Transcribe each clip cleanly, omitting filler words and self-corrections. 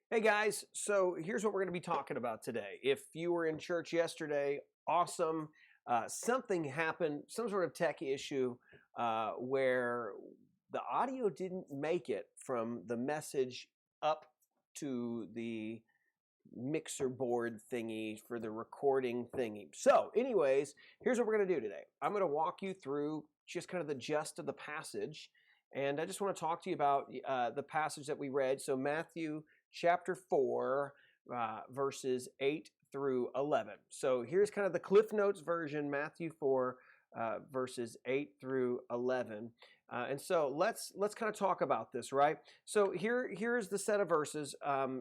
Hey guys, so here's what we're going to be talking about today. If you were in church yesterday, awesome. Something happened, some sort of tech issue where the audio didn't make it from the message up to the mixer board thingy for the recording thingy. So, anyways, here's what we're going to do today. I'm going to walk you through just kind of the gist of the passage, and I just want to talk to you about the passage that we read. So, Matthew chapter 4, verses 8 through 11. So, here's kind of the Cliff Notes version, Matthew 4, verses 8 through 11. And so let's kind of talk about this, right? So here's the set of verses.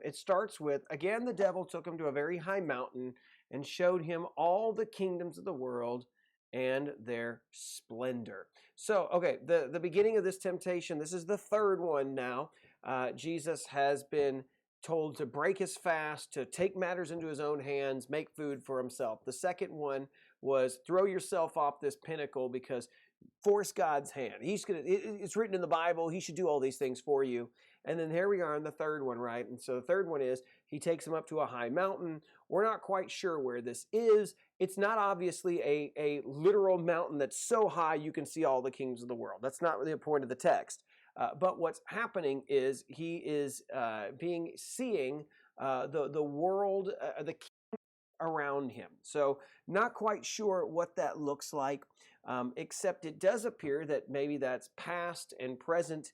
It starts with, again, the devil took him to a very high mountain and showed him all the kingdoms of the world and their splendor. So, okay, the beginning of this temptation, this is the third one now. Jesus has been told to break his fast, to take matters into his own hands, make food for himself. The second one was throw yourself off this pinnacle because force God's hand. It's written in the Bible. He should do all these things for you. And then here we are in the third one, right? And so the third one is he takes him up to a high mountain. We're not quite sure where this is. It's not obviously a literal mountain that's so high you can see all the kings of the world. That's not really the point of the text. But what's happening is he is seeing the world, the around him. So not quite sure what that looks like, except it does appear that maybe that's past and present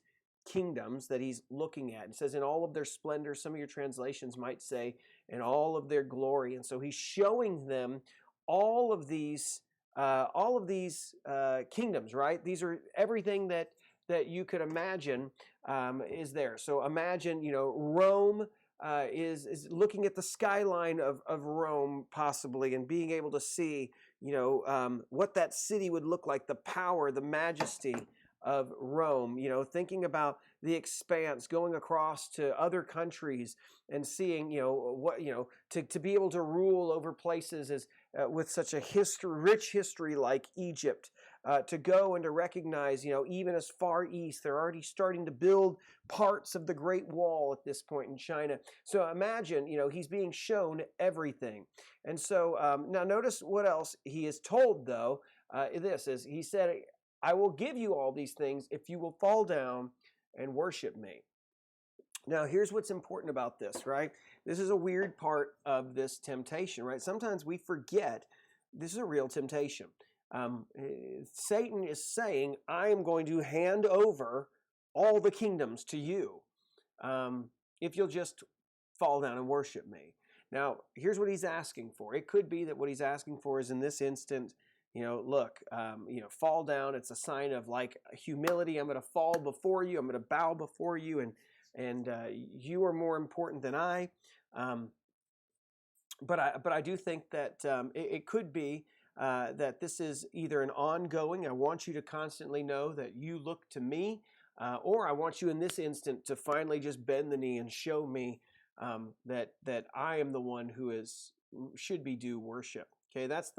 kingdoms that he's looking at. It says in all of their splendor, some of your translations might say in all of their glory. And so he's showing them all of these kingdoms, right? These are everything that you could imagine is there. So imagine, Rome is looking at the skyline of Rome possibly and being able to see, what that city would look like, the power, the majesty of Rome, thinking about the expanse, going across to other countries and seeing, to be able to rule over places as with such a rich history like Egypt, to go and to recognize, even as far east, they're already starting to build parts of the Great Wall at this point in China. So imagine, he's being shown everything. And so now notice what else he is told, though. This is, he said, I will give you all these things if you will fall down and worship me. Now, here's what's important about this, right? This is a weird part of this temptation, right? Sometimes we forget this is a real temptation. Satan is saying, I am going to hand over all the kingdoms to you if you'll just fall down and worship me. Now, here's what he's asking for. It could be that what he's asking for is in this instant, look, fall down. It's a sign of like humility. I'm going to fall before you. I'm going to bow before you, and you are more important than I. But I do think that it could be that this is either an ongoing. I want you to constantly know that you look to me, or I want you in this instant to finally just bend the knee and show me that I am the one who should be due worship. Okay, that's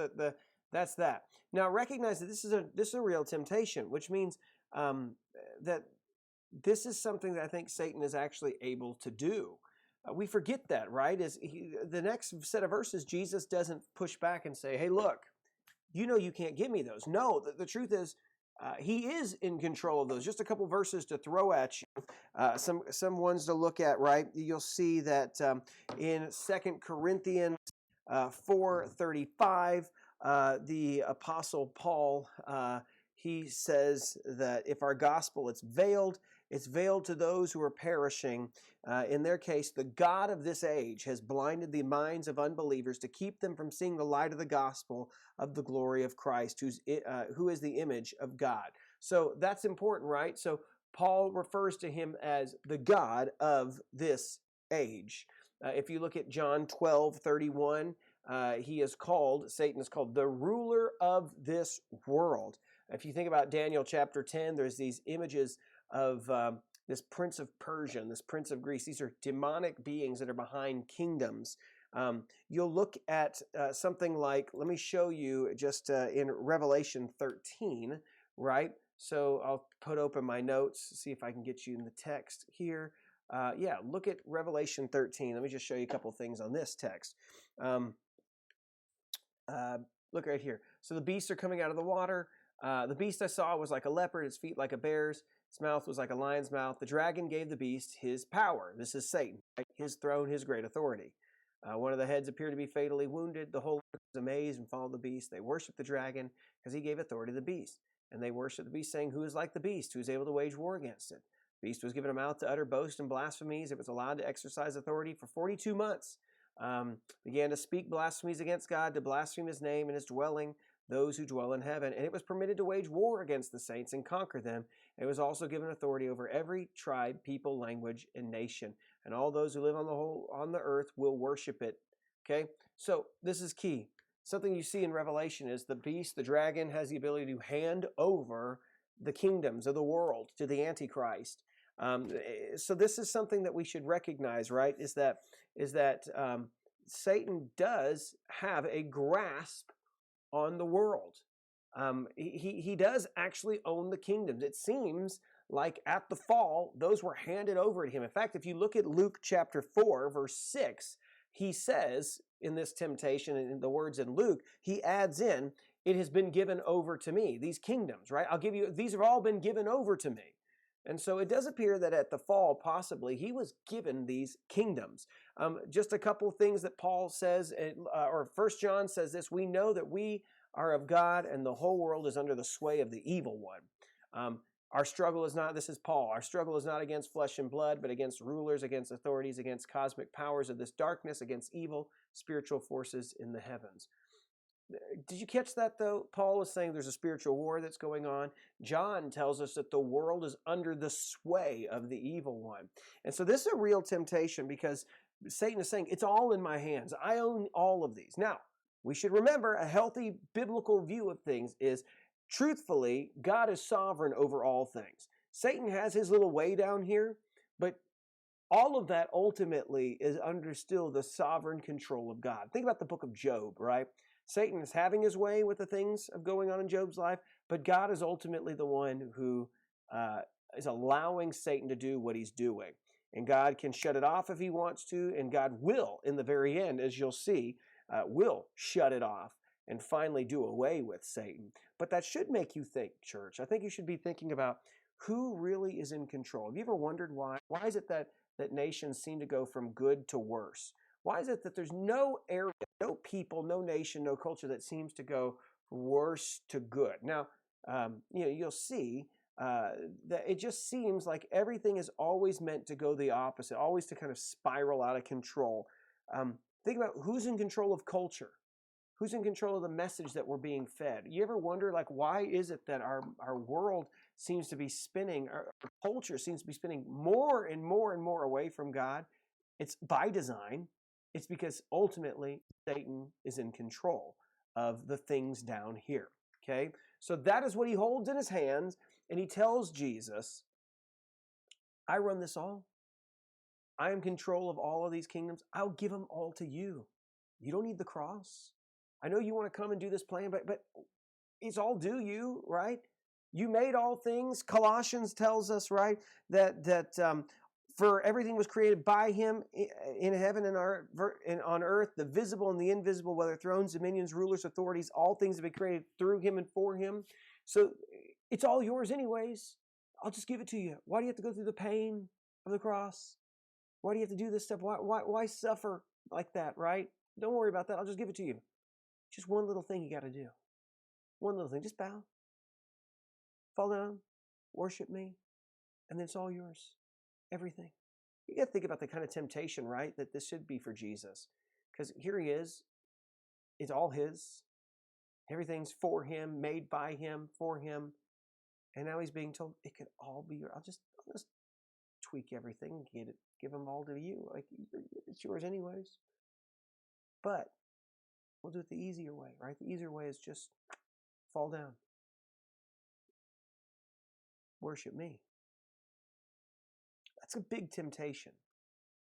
that's that. Now recognize that this is a real temptation, which means that this is something that I think Satan is actually able to do. We forget that, right? The next set of verses, Jesus doesn't push back and say, hey, look, you can't give me those. No, the truth is, he is in control of those. Just a couple verses to throw at you, some ones to look at, right? You'll see that in 2 Corinthians 4:35, the Apostle Paul, he says that if our gospel it's veiled to those who are perishing. In their case, the God of this age has blinded the minds of unbelievers to keep them from seeing the light of the gospel of the glory of Christ, who is the image of God. So that's important, right? So Paul refers to him as the God of this age. If you look at John 12:31, Satan is called the ruler of this world. If you think about Daniel chapter 10, there's these images of this prince of Persia and this prince of Greece. These are demonic beings that are behind kingdoms. You'll look at something like, let me show you just in Revelation 13, right? So I'll put open my notes, see if I can get you in the text here. Yeah, look at Revelation 13. Let me just show you a couple things on this text. Um, Look right here. So the beasts are coming out of the water. The beast I saw was like a leopard, its feet like a bear's, its mouth was like a lion's mouth. The dragon gave the beast his power. This is Satan, right? His throne, his great authority. One of the heads appeared to be fatally wounded. The whole earth was amazed and followed the beast. They worshiped the dragon because he gave authority to the beast. And they worshiped the beast, saying, "Who is like the beast? Who is able to wage war against it?" The beast was given a mouth to utter boast and blasphemies. It was allowed to exercise authority for 42 months. Began to speak blasphemies against God, to blaspheme his name and his dwelling, those who dwell in heaven. And it was permitted to wage war against the saints and conquer them. And it was also given authority over every tribe, people, language, and nation. And all those who live on the earth will worship it. Okay? So this is key. Something you see in Revelation is the beast, the dragon, has the ability to hand over the kingdoms of the world to the Antichrist. So this is something that we should recognize, right? Is that Satan does have a grasp on the world. He does actually own the kingdoms. It seems like at the fall, those were handed over to him. In fact, if you look at Luke chapter 4, verse 6, he says in this temptation, and in the words in Luke, he adds in, "It has been given over to me." These kingdoms, right? These have all been given over to me. And so it does appear that at the fall, possibly, he was given these kingdoms. Just a couple things that Paul says, or 1 John says this, "We know that we are of God and the whole world is under the sway of the evil one." Our struggle is not, this is Paul, our struggle is not against flesh and blood, but against rulers, against authorities, against cosmic powers of this darkness, against evil spiritual forces in the heavens. Did you catch that, though? Paul is saying there's a spiritual war that's going on. John tells us that the world is under the sway of the evil one. And so this is a real temptation because Satan is saying, it's all in my hands. I own all of these. Now, we should remember a healthy biblical view of things is, truthfully, God is sovereign over all things. Satan has his little way down here, but all of that ultimately is under still the sovereign control of God. Think about the book of Job, right? Satan is having his way with the things of going on in Job's life, but God is ultimately the one who is allowing Satan to do what he's doing. And God can shut it off if he wants to, and God will, in the very end, as you'll see, will shut it off and finally do away with Satan. But that should make you think, church. I think you should be thinking about who really is in control. Have you ever wondered why? Why is it that nations seem to go from good to worse? Why is it that there's no area, no people, no nation, no culture that seems to go worse to good? Now, you'll see that it just seems like everything is always meant to go the opposite, always to kind of spiral out of control. Think about who's in control of culture. Who's in control of the message that we're being fed? You ever wonder, like, why is it that our world seems to be spinning, our culture seems to be spinning more and more and more away from God? It's by design. It's because ultimately Satan is in control of the things down here, okay? So that is what he holds in his hands, and he tells Jesus, I run this all. I am in control of all of these kingdoms. I'll give them all to you. You don't need the cross. I know you want to come and do this plan, but it's all due you, right? You made all things. Colossians tells us, right, that for everything was created by him in heaven and on earth, the visible and the invisible, whether thrones, dominions, rulers, authorities, all things have been created through him and for him. So it's all yours anyways. I'll just give it to you. Why do you have to go through the pain of the cross? Why do you have to do this stuff? Why suffer like that, right? Don't worry about that. I'll just give it to you. Just one little thing you got to do. One little thing. Just bow. Fall down. Worship me. And then it's all yours. Everything. You got to think about the kind of temptation, right, that this should be for Jesus. Because here he is. It's all his. Everything's for him, made by him, for him. And now he's being told it could all be yours. I'll just tweak everything, give them all to you. Like, it's yours anyways. But we'll do it the easier way, right? The easier way is just fall down. Worship me. That's a big temptation.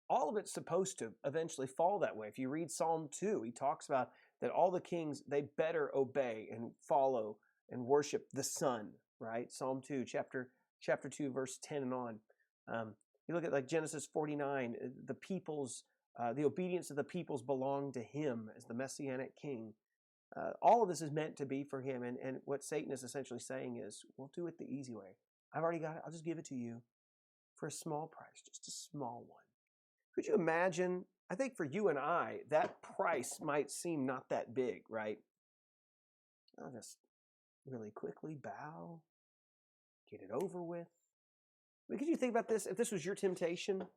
All of it's supposed to eventually fall that way. If you read Psalm 2, he talks about that all the kings, they better obey and follow and worship the Son, right? Psalm 2, chapter 2, verse 10 and on. You look at like Genesis 49, the obedience of the peoples belonged to him as the Messianic king. All of this is meant to be for him. And what Satan is essentially saying is, we'll do it the easy way. I've already got it. I'll just give it to you for a small price, just a small one. Could you imagine? I think for you and I, that price might seem not that big, right? I'll just really quickly bow, get it over with. But could you think about this? If this was your temptation,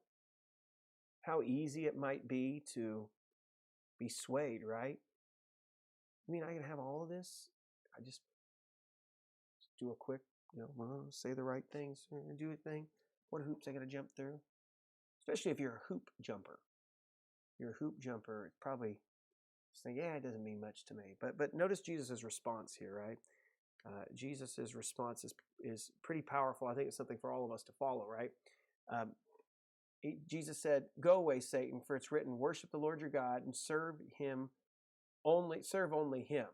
how easy it might be to be swayed, right? I mean, I can have all of this. I just do a quick, say the right things, do a thing. What hoops I got to jump through? Especially if you're a hoop jumper. You're a hoop jumper, it's probably saying, yeah, it doesn't mean much to me. But notice Jesus' response here, right? Jesus' response is pretty powerful. I think it's something for all of us to follow, right? Jesus said, "Go away, Satan, for it's written, worship the Lord your God and serve only him."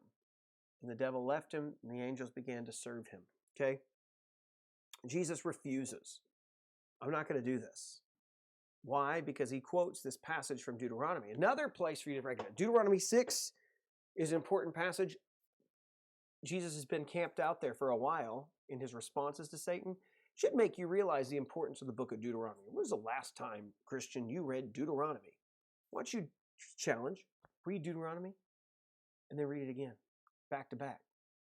And the devil left him, and the angels began to serve him. Okay? Jesus refuses. I'm not going to do this. Why? Because he quotes this passage from Deuteronomy. Another place for you to recognize. Deuteronomy 6 is an important passage. Jesus has been camped out there for a while in his responses to Satan. It should make you realize the importance of the book of Deuteronomy. When was the last time, Christian, you read Deuteronomy? Why don't you challenge, read Deuteronomy, and then read it again, back to back.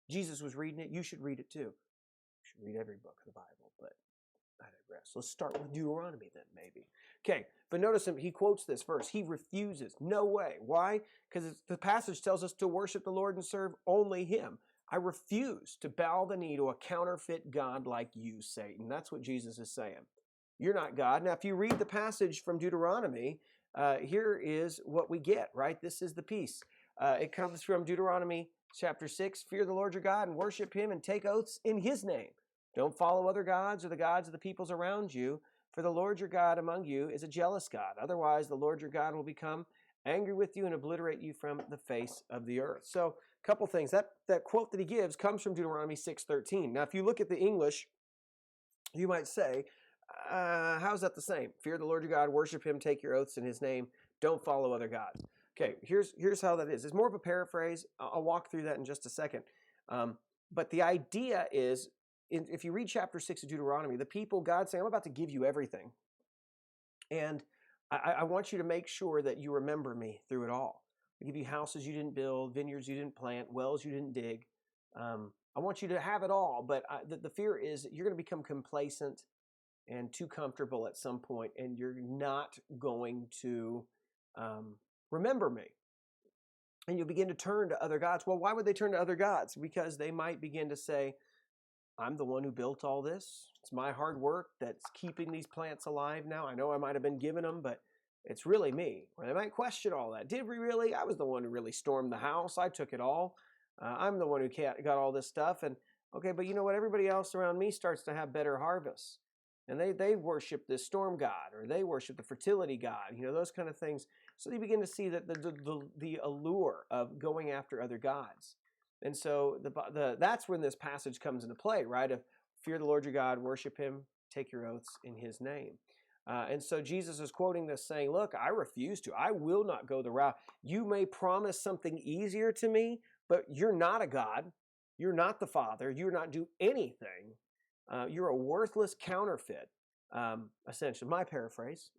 Jesus was reading it. You should read it too. You should read every book of the Bible, but I digress. Let's start with Deuteronomy then, maybe. Okay, but notice him. He quotes this verse. He refuses. No way. Why? Because the passage tells us to worship the Lord and serve only him. I refuse to bow the knee to a counterfeit God like you, Satan. That's what Jesus is saying. You're not God. Now, if you read the passage from Deuteronomy, here is what we get, right? This is the piece. It comes from Deuteronomy chapter 6. Fear the Lord your God and worship him and take oaths in his name. Don't follow other gods or the gods of the peoples around you, for the Lord your God among you is a jealous God. Otherwise, the Lord your God will become angry with you and obliterate you from the face of the earth. So, a couple things. That quote that he gives comes from Deuteronomy 6:13. Now, if you look at the English, you might say, how's that the same? Fear the Lord your God, worship him, take your oaths in his name, don't follow other gods. Okay, here's how that is. It's more of a paraphrase. I'll walk through that in just a second. But the idea is, if you read chapter 6 of Deuteronomy, the people, God's saying, I'm about to give you everything. And I want you to make sure that you remember me through it all. I give you houses you didn't build, vineyards you didn't plant, wells you didn't dig. I want you to have it all, but the fear is you're going to become complacent and too comfortable at some point, and you're not going to remember me. And you'll begin to turn to other gods. Well, why would they turn to other gods? Because they might begin to say, I'm the one who built all this. It's my hard work that's keeping these plants alive now. I know I might have been given them, but it's really me. Or they might question all that. Did we really? I was the one who really stormed the house. I took it all. I'm the one who got all this stuff. And okay, but you know what? Everybody else around me starts to have better harvests. And they worship this storm god, or they worship the fertility god, those kind of things. So you begin to see that the allure of going after other gods. And so that's when this passage comes into play, right? Of fear the Lord your God, worship him, take your oaths in his name. And so Jesus is quoting this saying, look, I refuse to. I will not go the route. You may promise something easier to me, but you're not a God. You're not the Father. You're not do anything. You're a worthless counterfeit, essentially, my paraphrase.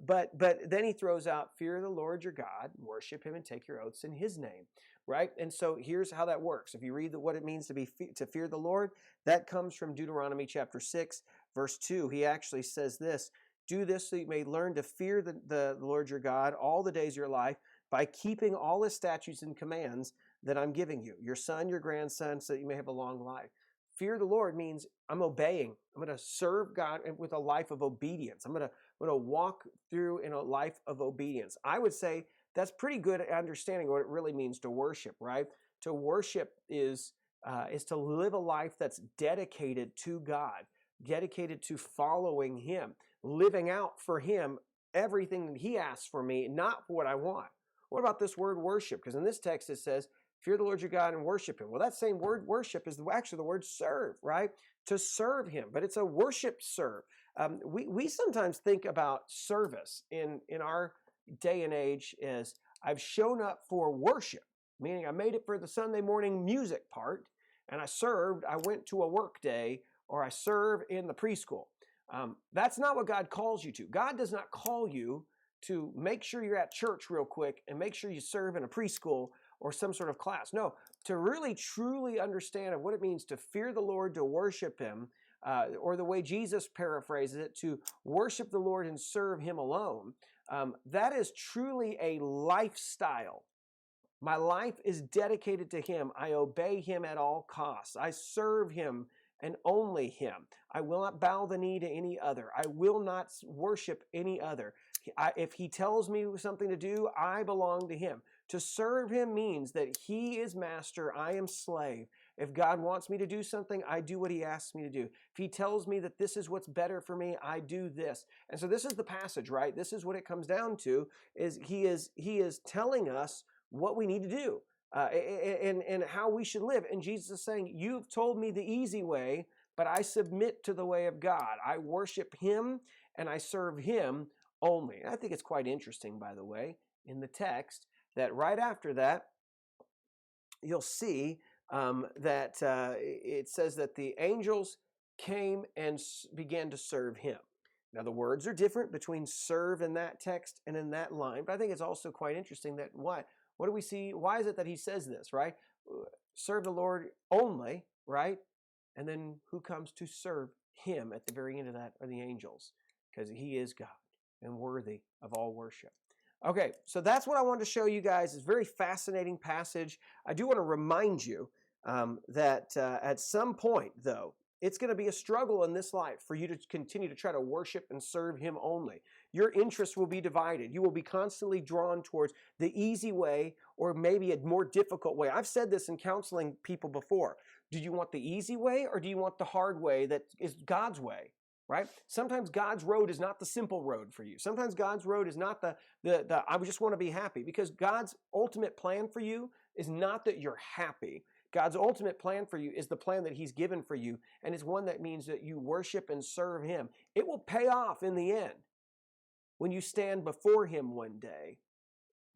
But then he throws out, fear the Lord your God, worship him, and take your oaths in his name, right? And so here's how that works. If you read what it means to fear the Lord, that comes from Deuteronomy chapter 6, verse 2. He actually says this, do this so you may learn to fear the Lord your God all the days of your life by keeping all his statutes and commands that I'm giving you, your son, your grandson, so that you may have a long life. Fear the Lord means I'm obeying. I'm going to serve God with a life of obedience. I'm going to walk through in a life of obedience. I would say that's pretty good at understanding what it really means to worship, right? To worship is to live a life that's dedicated to God, dedicated to following him, living out for him everything that he asks for me, not for what I want. What about this word worship? Because in this text it says, fear the Lord your God and worship him. Well, that same word worship is actually the word serve, right? To serve him, but it's a worship serve. we sometimes think about service in our day and age as I've shown up for worship, meaning I made it for the Sunday morning music part, and I served. I went to a work day, or I serve in the preschool. That's not what God calls you to. God does not call you to make sure you're at church real quick and make sure you serve in a preschool or some sort of class. No, to really truly understand what it means to fear the Lord, to worship Him, or the way Jesus paraphrases it, to worship the Lord and serve Him alone. That is truly a lifestyle. My life is dedicated to Him. I obey Him at all costs. I serve Him and only Him. I will not bow the knee to any other. I will not worship any other. If He tells me something to do, I belong to Him. To serve Him means that He is master, I am slave. If God wants me to do something, I do what He asks me to do. If He tells me that this is what's better for me, I do this. And so this is the passage, right? This is what it comes down to, is He is telling us what we need to do. And how we should live. And Jesus is saying, you've told me the easy way, but I submit to the way of God. I worship Him and I serve Him only. And I think it's quite interesting, by the way, in the text, that right after that, you'll see that it says that the angels came and began to serve Him. Now, the words are different between serve in that text and in that line, but I think it's also quite interesting that what do we see? Why is it that He says this, right? Serve the Lord only, right? And then who comes to serve Him at the very end of that are the angels, because He is God and worthy of all worship. Okay, so that's what I wanted to show you guys. It's a very fascinating passage. I do want to remind you that at some point, though, it's going to be a struggle in this life for you to continue to try to worship and serve Him only. Your interests will be divided. You will be constantly drawn towards the easy way or maybe a more difficult way. I've said this in counseling people before. Do you want the easy way or do you want the hard way that is God's way? Right? Sometimes God's road is not the simple road for you. Sometimes God's road is not the I just want to be happy, because God's ultimate plan for you is not that you're happy. God's ultimate plan for you is the plan that He's given for you, and it's one that means that you worship and serve Him. It will pay off in the end when you stand before Him one day.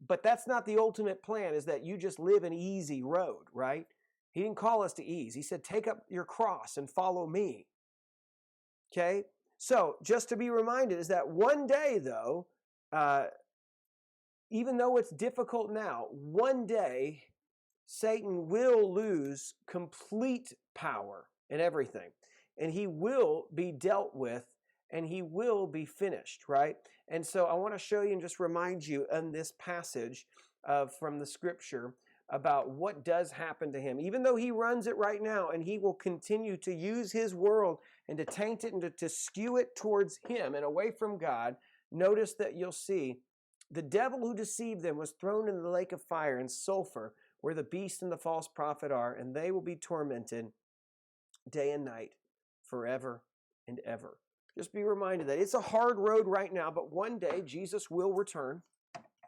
But that's not the ultimate plan, is that you just live an easy road, right? He didn't call us to ease. He said, take up your cross and follow me. Okay? So, just to be reminded is that one day, though, even though it's difficult now, one day Satan will lose complete power in everything. And he will be dealt with, and he will be finished, right? And so I want to show you and just remind you in this passage from the scripture about what does happen to him. Even though he runs it right now, and he will continue to use his world and to taint it and to skew it towards him and away from God, notice that you'll see the devil who deceived them was thrown into the lake of fire and sulfur, where the beast and the false prophet are, and they will be tormented day and night forever and ever. Just be reminded that it's a hard road right now, but one day Jesus will return,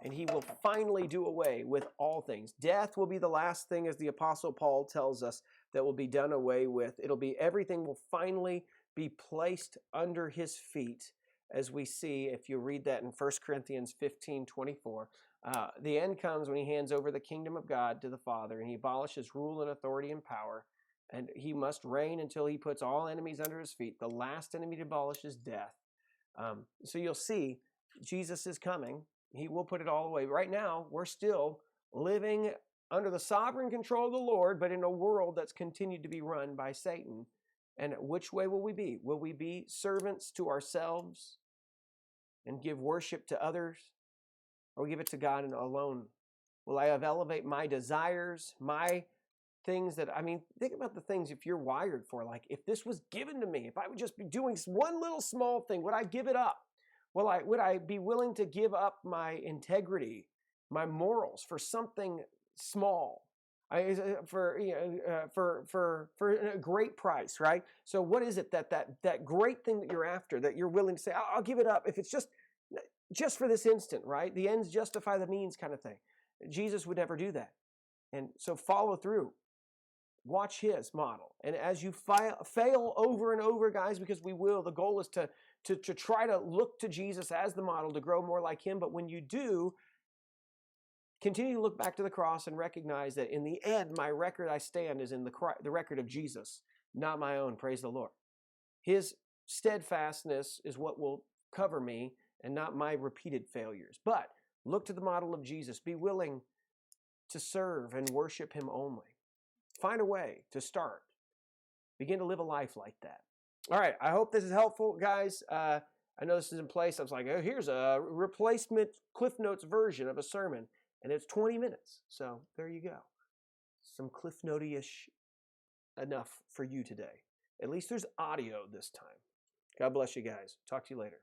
and He will finally do away with all things. Death will be the last thing, as the Apostle Paul tells us, that will be done away with. Everything will finally be placed under His feet, as we see if you read that in 1 Corinthians 15:24. The end comes when He hands over the kingdom of God to the Father, and He abolishes rule and authority and power, and He must reign until He puts all enemies under His feet. The last enemy to abolish is death. So you'll see Jesus is coming. He will put it all away. Right now, we're still living under the sovereign control of the Lord, but in a world that's continued to be run by Satan. And which way will we be? Will we be servants to ourselves and give worship to others? Or give it to God and alone? Will I elevate my desires, my things think about the things if you're wired for, like if this was given to me, if I would just be doing one little small thing, would I give it up? Would I be willing to give up my integrity, my morals for something small? For a great price, right? So what is it that great thing that you're after, that you're willing to say, I'll give it up if it's just for this instant, right? The ends justify the means kind of thing. Jesus would never do that. And so follow through. Watch His model. And as you fail over and over, guys, because we will, the goal is to to try to look to Jesus as the model to grow more like him. But when you do, continue to look back to the cross and recognize that in the end, my record I stand is in the record of Jesus, not my own. Praise the Lord. His steadfastness is what will cover me and not my repeated failures. But look to the model of Jesus. Be willing to serve and worship him only. Find a way to start. Begin to live a life like that. All right, I hope this is helpful, guys. I know this is in place. I was like, oh, here's a replacement Cliff Notes version of a sermon, and it's 20 minutes. So there you go. Some Cliff Note-ish enough for you today. At least there's audio this time. God bless you guys. Talk to you later.